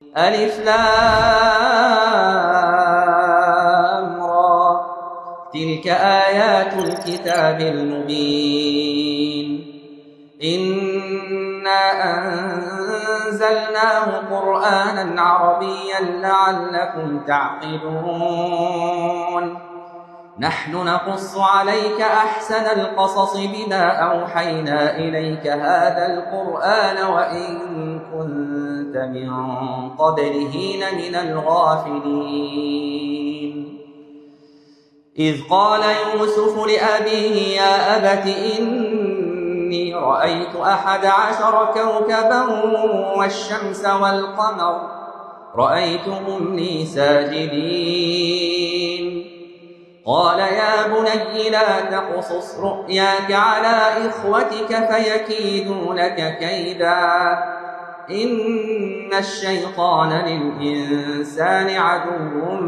ألف لام را تلك آيات الكتاب المبين إنا أنزلناه قرآنا عربيا لعلكم تعقلون نحن نقص عليك أحسن القصص بما أوحينا إليك هذا القرآن وإن كنت من قبله لمن الغافلين إذ قال يوسف لأبيه يا أبت إني رأيت 11 كوكبا والشمس والقمر رأيتهم لي ساجدين قال يا بني لا تقصص رؤياك على إخوتك فيكيدوا لك كيدا إن الشيطان للإنسان عدو